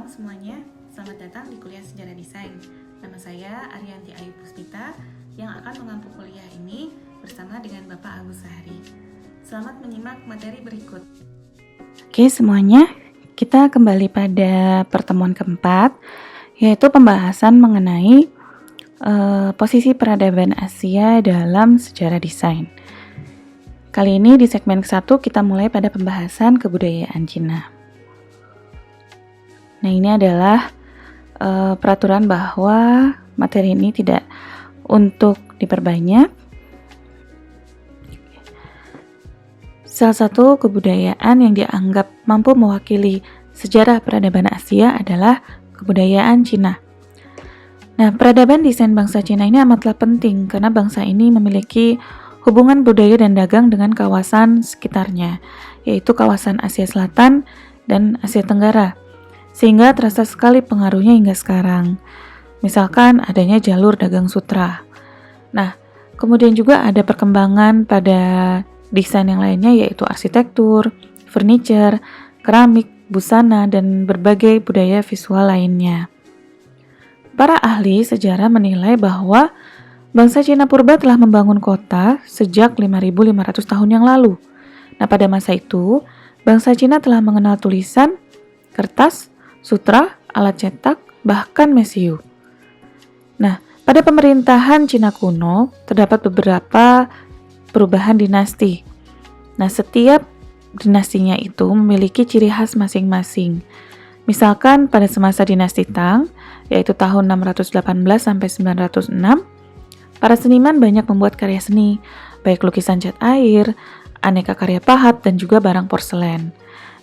Salam semuanya, selamat datang di kuliah Sejarah Desain. Nama saya Ariyanti Ayu Puspita yang akan mengampu kuliah ini bersama dengan Bapak Agus Sahari. Selamat menyimak materi berikut. Oke semuanya, kita kembali pada pertemuan keempat, yaitu pembahasan mengenai posisi peradaban Asia dalam sejarah desain. Kali ini di segmen ke-1 kita mulai pada pembahasan kebudayaan Cina. Nah, ini adalah peraturan bahwa materi ini tidak untuk diperbanyak. Salah satu kebudayaan yang dianggap mampu mewakili sejarah peradaban Asia adalah kebudayaan Cina. Nah, peradaban desain bangsa Cina ini amatlah penting karena bangsa ini memiliki hubungan budaya dan dagang dengan kawasan sekitarnya, yaitu kawasan Asia Selatan dan Asia Tenggara. Sehingga terasa sekali pengaruhnya hingga sekarang. Misalkan adanya jalur dagang sutra. Nah, kemudian juga ada perkembangan pada desain yang lainnya yaitu arsitektur, furniture, keramik, busana, dan berbagai budaya visual lainnya. Para ahli sejarah menilai bahwa bangsa Cina purba telah membangun kota sejak 5.500 tahun yang lalu. Nah, pada masa itu, bangsa Cina telah mengenal tulisan, kertas, sutra, alat cetak, bahkan mesiu. Nah, pada pemerintahan Cina kuno terdapat beberapa perubahan dinasti. Nah, setiap dinastinya itu memiliki ciri khas masing-masing. Misalkan pada semasa dinasti Tang, yaitu tahun 618 sampai 906, para seniman banyak membuat karya seni, baik lukisan cat air, aneka karya pahat, dan juga barang porselen.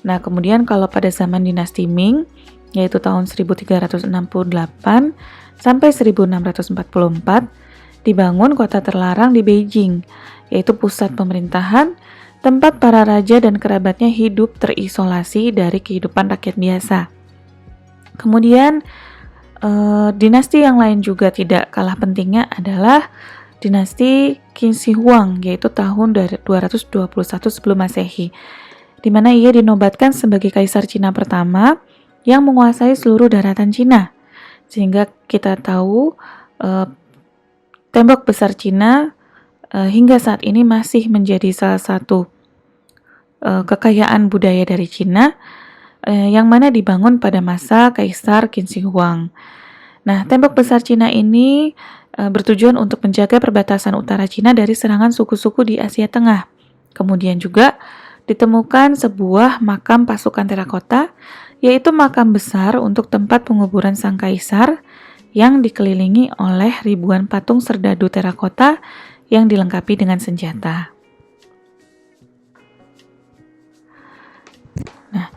Nah, kemudian kalau pada zaman dinasti Ming, yaitu tahun 1368 sampai 1644, dibangun kota terlarang di Beijing, yaitu pusat pemerintahan, tempat para raja dan kerabatnya hidup terisolasi dari kehidupan rakyat biasa. Kemudian, dinasti yang lain juga tidak kalah pentingnya adalah dinasti Qin Shi Huang, yaitu tahun 221 sebelum Masehi, di mana ia dinobatkan sebagai kaisar Cina pertama yang menguasai seluruh daratan Cina. Sehingga kita tahu tembok besar Cina hingga saat ini masih menjadi salah satu kekayaan budaya dari Cina yang mana dibangun pada masa Kaisar Qin Shi Huang. Nah, tembok besar Cina ini bertujuan untuk menjaga perbatasan utara Cina dari serangan suku-suku di Asia Tengah. Kemudian juga ditemukan sebuah makam pasukan terakota, yaitu makam besar untuk tempat penguburan sang kaisar yang dikelilingi oleh ribuan patung serdadu terakota yang dilengkapi dengan senjata. Nah,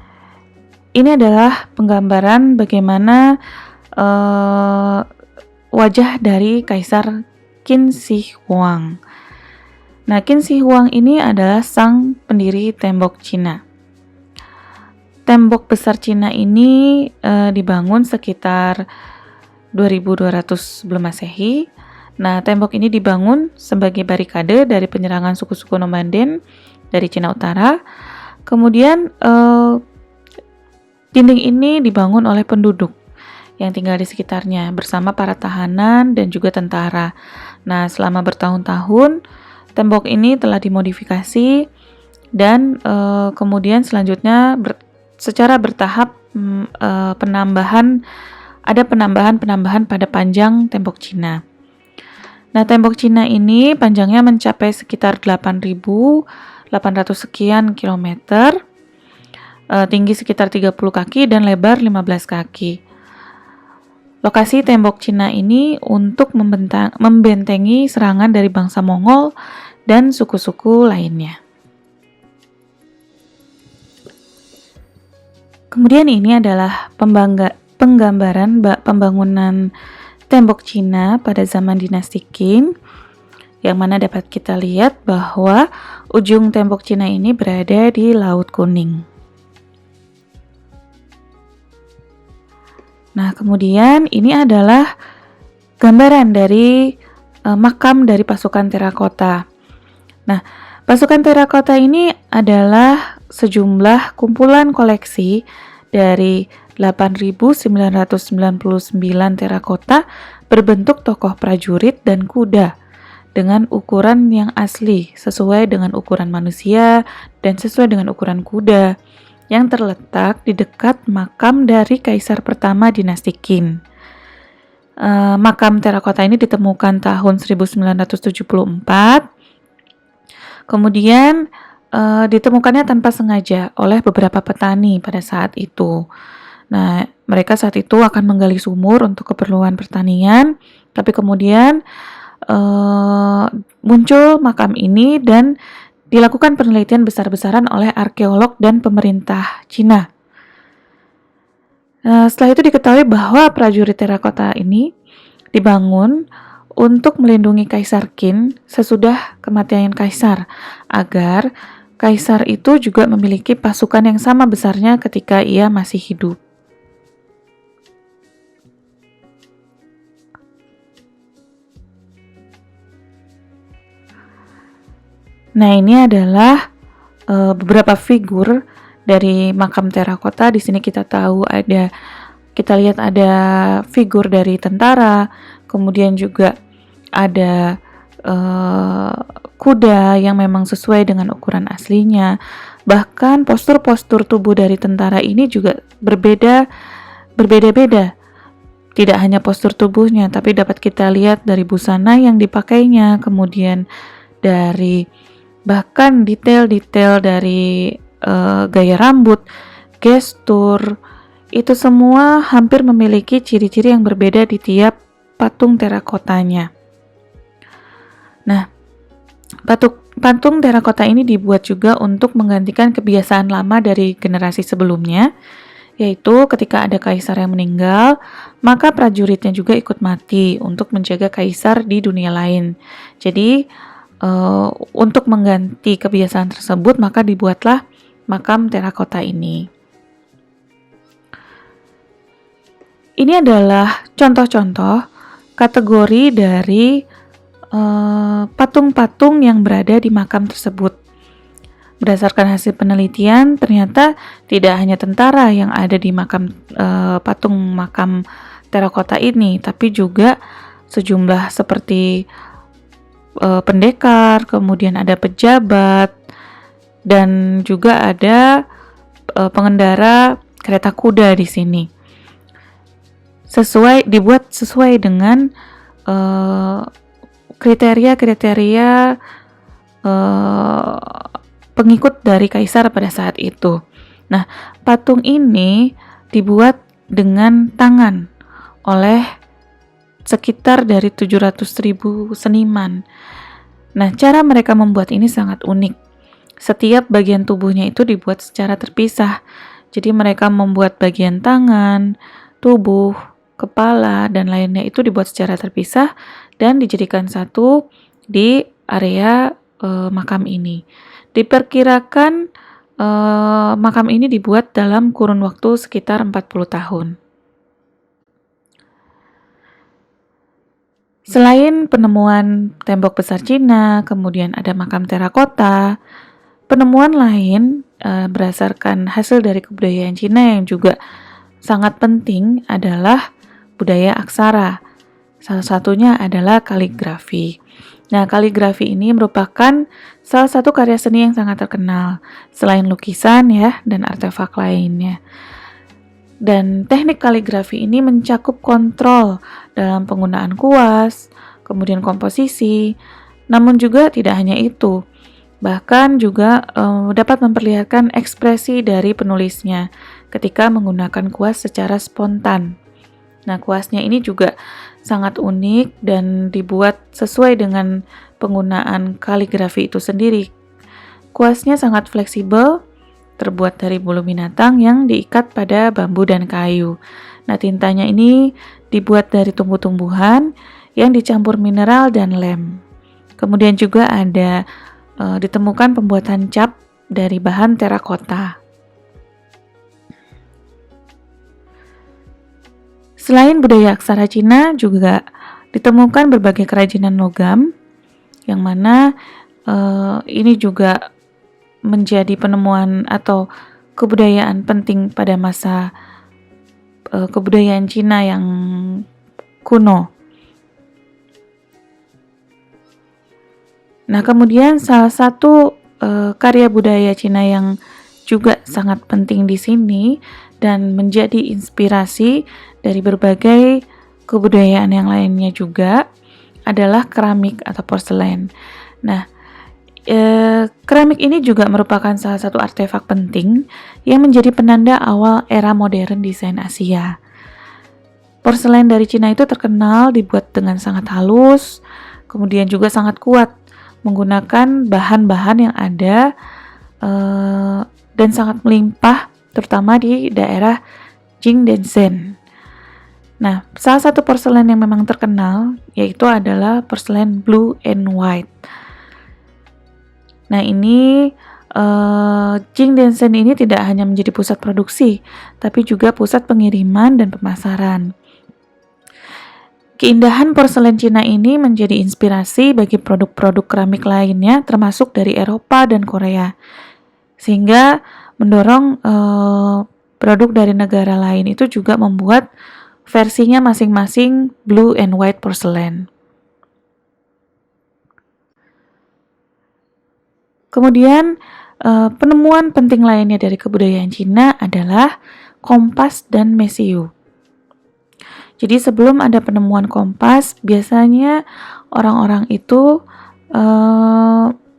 ini adalah penggambaran bagaimana wajah dari Kaisar Qin Shi Huang. Nah, Qin Shi Huang ini adalah sang pendiri tembok Cina. Tembok besar Cina ini dibangun sekitar 2200 sebelum Masehi. Nah, tembok ini dibangun sebagai barikade dari penyerangan suku-suku nomaden dari Cina Utara. Kemudian dinding ini dibangun oleh penduduk yang tinggal di sekitarnya bersama para tahanan dan juga tentara. Nah, selama bertahun-tahun tembok ini telah dimodifikasi dan kemudian selanjutnya secara bertahap penambahan pada panjang tembok Cina. Nah, tembok Cina ini panjangnya mencapai sekitar 8.800 sekian kilometer, tinggi sekitar 30 kaki dan lebar 15 kaki. Lokasi tembok Cina ini untuk membentengi serangan dari bangsa Mongol dan suku-suku lainnya. Kemudian ini adalah penggambaran pembangunan tembok Cina pada zaman dinasti Qing, yang mana dapat kita lihat bahwa ujung tembok Cina ini berada di Laut Kuning. Nah, kemudian ini adalah gambaran dari makam dari pasukan terakota. Nah, pasukan terakota ini adalah sejumlah kumpulan koleksi dari 8.999 terakota berbentuk tokoh prajurit dan kuda dengan ukuran yang asli sesuai dengan ukuran manusia dan sesuai dengan ukuran kuda yang terletak di dekat makam dari kaisar pertama dinasti Qin. Makam terakota ini ditemukan tahun 1974. Kemudian ditemukannya tanpa sengaja oleh beberapa petani pada saat itu. Nah, mereka saat itu akan menggali sumur untuk keperluan pertanian, tapi kemudian muncul makam ini dan dilakukan penelitian besar-besaran oleh arkeolog dan pemerintah Cina. Setelah itu diketahui bahwa prajurit terakota ini dibangun untuk melindungi Kaisar Qin sesudah kematian kaisar, agar kaisar itu juga memiliki pasukan yang sama besarnya ketika ia masih hidup. Nah, ini adalah beberapa figur dari makam terakota. Di sini kita lihat ada figur dari tentara, kemudian juga ada kuda yang memang sesuai dengan ukuran aslinya. Bahkan postur-postur tubuh dari tentara ini juga berbeda-beda. Tidak hanya postur tubuhnya, tapi dapat kita lihat dari busana yang dipakainya, kemudian dari bahkan detail-detail dari gaya rambut, gestur, itu semua hampir memiliki ciri-ciri yang berbeda di tiap patung terakotanya. Nah, patung terakota ini dibuat juga untuk menggantikan kebiasaan lama dari generasi sebelumnya, yaitu ketika ada kaisar yang meninggal, maka prajuritnya juga ikut mati untuk menjaga kaisar di dunia lain. Jadi, untuk mengganti kebiasaan tersebut, maka dibuatlah makam terakota ini. Ini adalah contoh-contoh kategori dari patung-patung yang berada di makam tersebut. Berdasarkan hasil penelitian, ternyata tidak hanya tentara yang ada di patung makam terakota ini, tapi juga sejumlah seperti pendekar, kemudian ada pejabat, dan juga ada pengendara kereta kuda di sini. Dibuat sesuai dengan kriteria-kriteria pengikut dari kaisar pada saat itu. Nah, patung ini dibuat dengan tangan oleh sekitar dari 700.000 seniman. Nah, cara mereka membuat ini sangat unik. Setiap bagian tubuhnya itu dibuat secara terpisah. Jadi mereka membuat bagian tangan, tubuh, kepala, dan lainnya itu dibuat secara terpisah dan dijadikan satu di area makam ini. Diperkirakan makam ini dibuat dalam kurun waktu sekitar 40 tahun. Selain penemuan tembok besar Cina, kemudian ada makam terakota, penemuan lain berdasarkan hasil dari kebudayaan Cina yang juga sangat penting adalah budaya aksara. Salah satunya adalah kaligrafi. Nah, kaligrafi ini merupakan salah satu karya seni yang sangat terkenal, selain lukisan ya dan artefak lainnya. Dan teknik kaligrafi ini mencakup kontrol dalam penggunaan kuas, kemudian komposisi, namun juga tidak hanya itu. Bahkan juga dapat memperlihatkan ekspresi dari penulisnya ketika menggunakan kuas secara spontan. Nah, kuasnya ini juga sangat unik dan dibuat sesuai dengan penggunaan kaligrafi itu sendiri. Kuasnya sangat fleksibel, terbuat dari bulu binatang yang diikat pada bambu dan kayu. Nah, tintanya ini dibuat dari tumbuh-tumbuhan yang dicampur mineral dan lem. Kemudian juga ada ditemukan pembuatan cap dari bahan terakota. Selain budaya aksara Cina, juga ditemukan berbagai kerajinan logam, yang mana ini juga menjadi penemuan atau kebudayaan penting pada masa kebudayaan Cina yang kuno. Nah, kemudian salah satu karya budaya Cina yang juga sangat penting di sini dan menjadi inspirasi dari berbagai kebudayaan yang lainnya juga adalah keramik atau porselen. Nah, keramik ini juga merupakan salah satu artefak penting yang menjadi penanda awal era modern desain Asia. Porselen dari Cina itu terkenal dibuat dengan sangat halus, kemudian juga sangat kuat, menggunakan bahan-bahan yang ada dan sangat melimpah, terutama di daerah Jingdezhen. Nah, salah satu porselen yang memang terkenal yaitu adalah porselen blue and white. Nah, ini Jingdezhen ini tidak hanya menjadi pusat produksi, tapi juga pusat pengiriman dan pemasaran. Keindahan porselen Cina ini menjadi inspirasi bagi produk-produk keramik lainnya, termasuk dari Eropa dan Korea, sehingga mendorong produk dari negara lain itu juga membuat versinya masing-masing blue and white porcelain. Kemudian penemuan penting lainnya dari kebudayaan Cina adalah kompas dan mesiu. Jadi sebelum ada penemuan kompas, biasanya orang-orang itu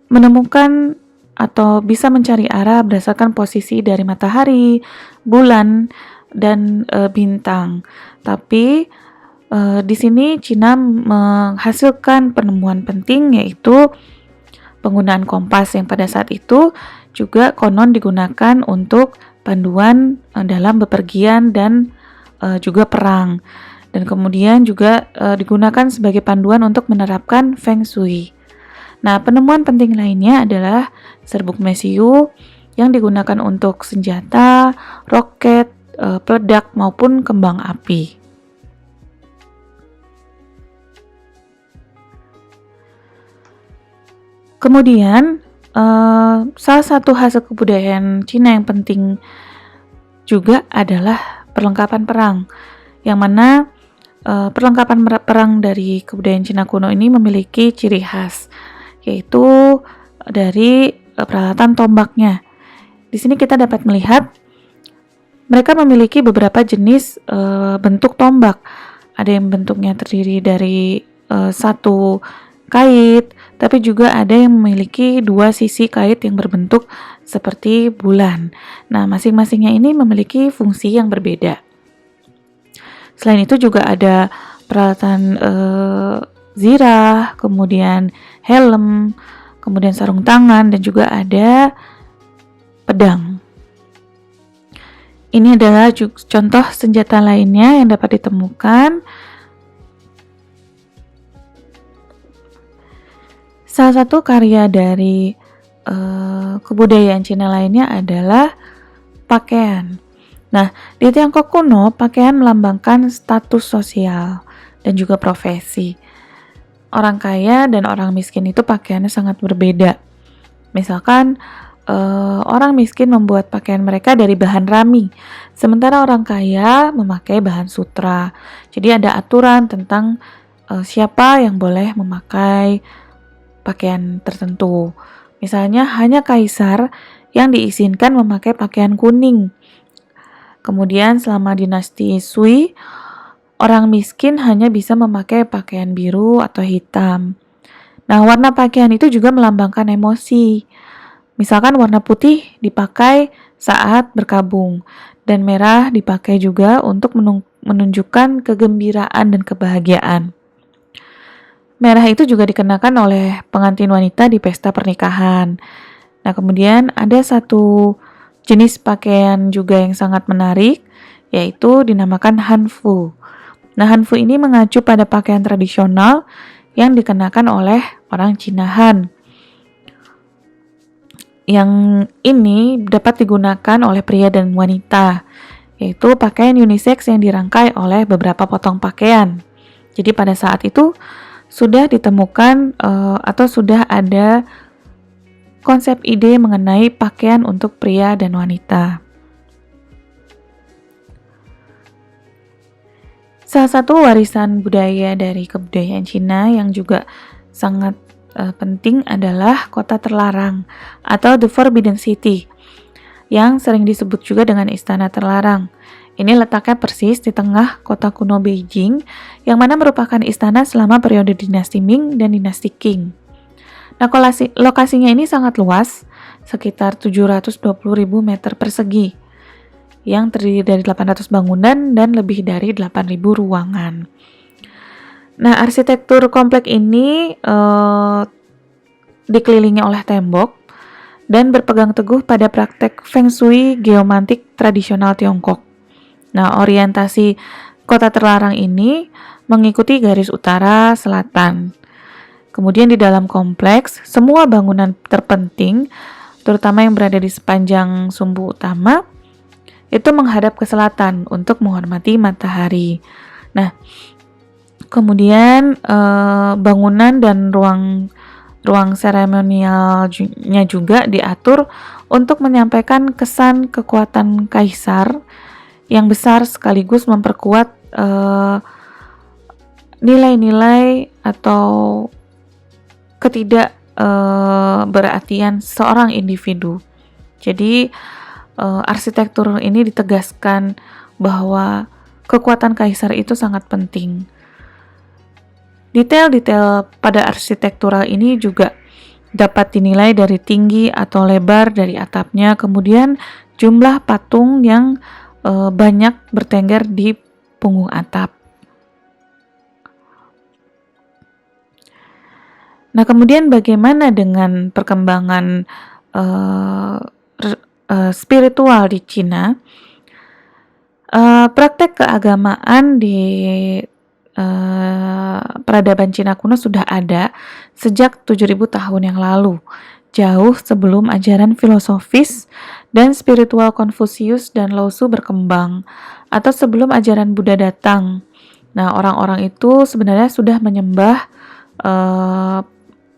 menemukan atau bisa mencari arah berdasarkan posisi dari matahari, bulan, dan bintang. Tapi di sini Cina menghasilkan penemuan penting, yaitu penggunaan kompas yang pada saat itu juga konon digunakan untuk panduan dalam bepergian dan juga perang. Dan kemudian juga digunakan sebagai panduan untuk menerapkan Feng Shui. Nah, penemuan penting lainnya adalah serbuk mesiu yang digunakan untuk senjata, roket, peledak maupun kembang api. Kemudian salah satu hasil kebudayaan Cina yang penting juga adalah perlengkapan perang, yang mana perlengkapan perang dari kebudayaan Cina kuno ini memiliki ciri khas, yaitu dari peralatan tombaknya. Di sini kita dapat melihat mereka memiliki beberapa jenis bentuk tombak. Ada yang bentuknya terdiri dari satu kait, tapi juga ada yang memiliki dua sisi kait yang berbentuk seperti bulan. Nah, masing-masingnya ini memiliki fungsi yang berbeda. Selain itu juga ada peralatan zirah, kemudian helm, kemudian sarung tangan, dan juga ada pedang. Ini adalah contoh senjata lainnya yang dapat ditemukan. Salah satu karya dari kebudayaan Cina lainnya adalah pakaian. Nah, di Tiongkok kuno, pakaian melambangkan status sosial dan juga profesi. Orang kaya dan orang miskin itu pakaiannya sangat berbeda. Misalkan, orang miskin membuat pakaian mereka dari bahan rami, sementara orang kaya memakai bahan sutra. Jadi ada aturan tentang siapa yang boleh memakai pakaian tertentu. Misalnya, hanya kaisar yang diizinkan memakai pakaian kuning. Kemudian selama dinasti Sui, orang miskin hanya bisa memakai pakaian biru atau hitam. Nah, warna pakaian itu juga melambangkan emosi. Misalkan warna putih dipakai saat berkabung, dan merah dipakai juga untuk menunjukkan kegembiraan dan kebahagiaan. Merah itu juga dikenakan oleh pengantin wanita di pesta pernikahan. Nah, kemudian ada satu jenis pakaian juga yang sangat menarik, yaitu dinamakan hanfu. Nah, hanfu ini mengacu pada pakaian tradisional yang dikenakan oleh orang Cina Han. Yang ini dapat digunakan oleh pria dan wanita, yaitu pakaian unisex yang dirangkai oleh beberapa potong pakaian. Jadi pada saat itu sudah ditemukan atau sudah ada konsep ide mengenai pakaian untuk pria dan wanita. Salah satu warisan budaya dari kebudayaan Cina yang juga sangat penting adalah kota terlarang atau The Forbidden City, yang sering disebut juga dengan Istana Terlarang. Ini letaknya persis di tengah kota kuno Beijing, yang mana merupakan istana selama periode dinasti Ming dan dinasti Qing. Nah, lokasinya ini sangat luas, sekitar 720.000 meter persegi, yang terdiri dari 800 bangunan dan lebih dari 8.000 ruangan. Nah, arsitektur komplek ini dikelilingi oleh tembok dan berpegang teguh pada praktek Feng Shui geomantik tradisional Tiongkok. Nah, orientasi kota terlarang ini mengikuti garis utara selatan. Kemudian di dalam kompleks, semua bangunan terpenting, terutama yang berada di sepanjang sumbu utama, itu menghadap ke selatan untuk menghormati matahari. Nah, kemudian bangunan dan ruang seremonialnya juga diatur untuk menyampaikan kesan kekuatan kaisar yang besar sekaligus memperkuat nilai-nilai atau berartian seorang individu. Jadi arsitektur ini ditegaskan bahwa kekuatan kaisar itu sangat penting. Detail-detail pada arsitektural ini juga dapat dinilai dari tinggi atau lebar dari atapnya, kemudian jumlah patung yang banyak bertengger di punggung atap. Nah, kemudian bagaimana dengan perkembangan spiritual di Cina? Praktek keagamaan di peradaban Cina kuno sudah ada sejak 7.000 tahun yang lalu, jauh sebelum ajaran filosofis dan spiritual Konfusius dan Lao Tzu berkembang, atau sebelum ajaran Buddha datang. Nah, orang-orang itu sebenarnya sudah menyembah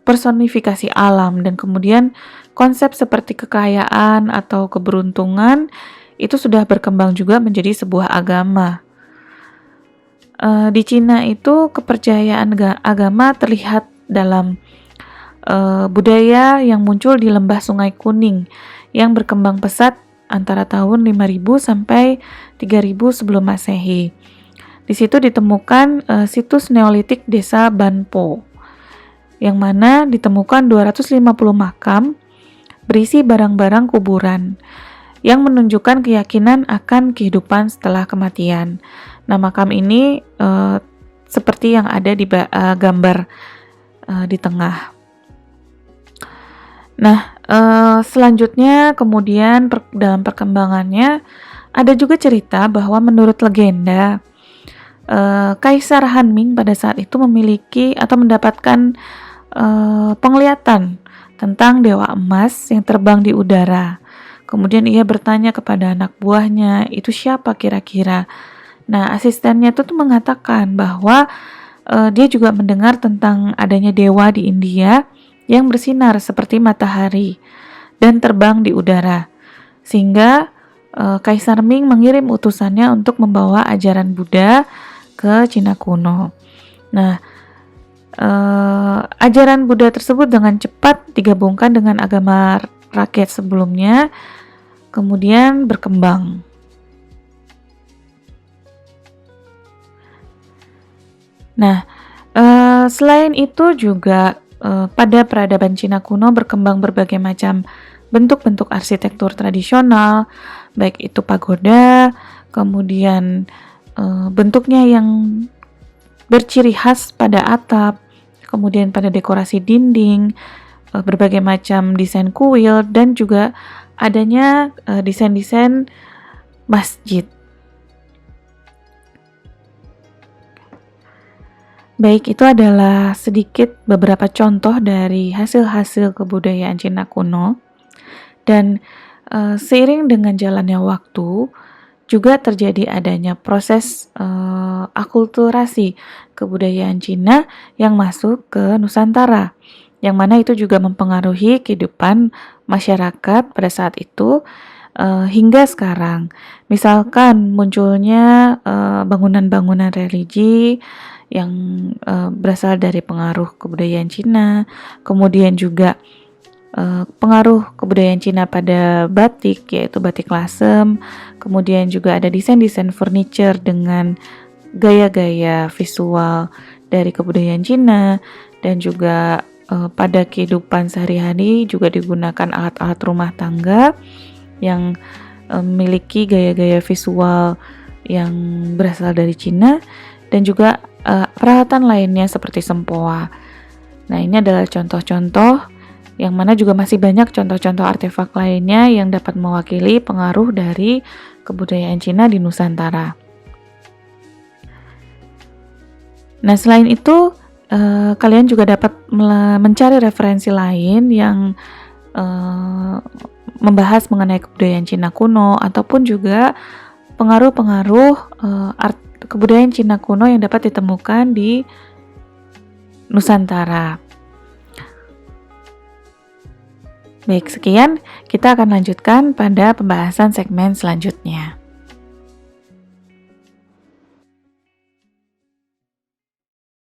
personifikasi alam, dan kemudian konsep seperti kekayaan atau keberuntungan itu sudah berkembang juga menjadi sebuah agama. Di Cina itu kepercayaan agama terlihat dalam budaya yang muncul di lembah Sungai Kuning yang berkembang pesat antara tahun 5000 sampai 3000 sebelum Masehi. Di situ ditemukan situs Neolitik desa Banpo, yang mana ditemukan 250 makam berisi barang-barang kuburan yang menunjukkan keyakinan akan kehidupan setelah kematian. Nah, makam ini seperti yang ada di gambar di tengah. Nah, selanjutnya kemudian dalam perkembangannya ada juga cerita bahwa menurut legenda Kaisar Han Ming pada saat itu memiliki atau mendapatkan penglihatan tentang dewa emas yang terbang di udara. Kemudian ia bertanya kepada anak buahnya, itu siapa kira-kira? Nah, asistennya itu tuh mengatakan bahwa dia juga mendengar tentang adanya dewa di India yang bersinar seperti matahari dan terbang di udara. Sehingga Kaisar Ming mengirim utusannya untuk membawa ajaran Buddha ke Cina kuno. Nah, ajaran Buddha tersebut dengan cepat digabungkan dengan agama rakyat sebelumnya, kemudian berkembang. Nah, selain itu juga pada peradaban Cina kuno berkembang berbagai macam bentuk-bentuk arsitektur tradisional, baik itu pagoda, kemudian bentuknya yang berciri khas pada atap, kemudian pada dekorasi dinding, berbagai macam desain kuil, dan juga adanya desain-desain masjid. Baik, itu adalah sedikit beberapa contoh dari hasil-hasil kebudayaan Cina kuno. Dan seiring dengan jalannya waktu, juga terjadi adanya proses akulturasi kebudayaan Cina yang masuk ke Nusantara, yang mana itu juga mempengaruhi kehidupan masyarakat pada saat itu, hingga sekarang. Misalkan munculnya bangunan-bangunan religi yang berasal dari pengaruh kebudayaan Cina, kemudian juga pengaruh kebudayaan Cina pada batik, yaitu batik lasem, kemudian juga ada desain-desain furniture dengan gaya-gaya visual dari kebudayaan Cina, dan juga pada kehidupan sehari-hari juga digunakan alat-alat rumah tangga yang memiliki gaya-gaya visual yang berasal dari Cina, dan juga peralatan lainnya seperti sempoa. Nah, ini adalah contoh-contoh yang mana juga masih banyak contoh-contoh artefak lainnya yang dapat mewakili pengaruh dari kebudayaan Cina di Nusantara. Nah, selain itu, kalian juga dapat mencari referensi lain yang membahas mengenai kebudayaan Cina kuno, ataupun juga pengaruh-pengaruh kebudayaan Cina kuno yang dapat ditemukan di Nusantara. Baik, sekian. Kita akan lanjutkan pada pembahasan segmen selanjutnya.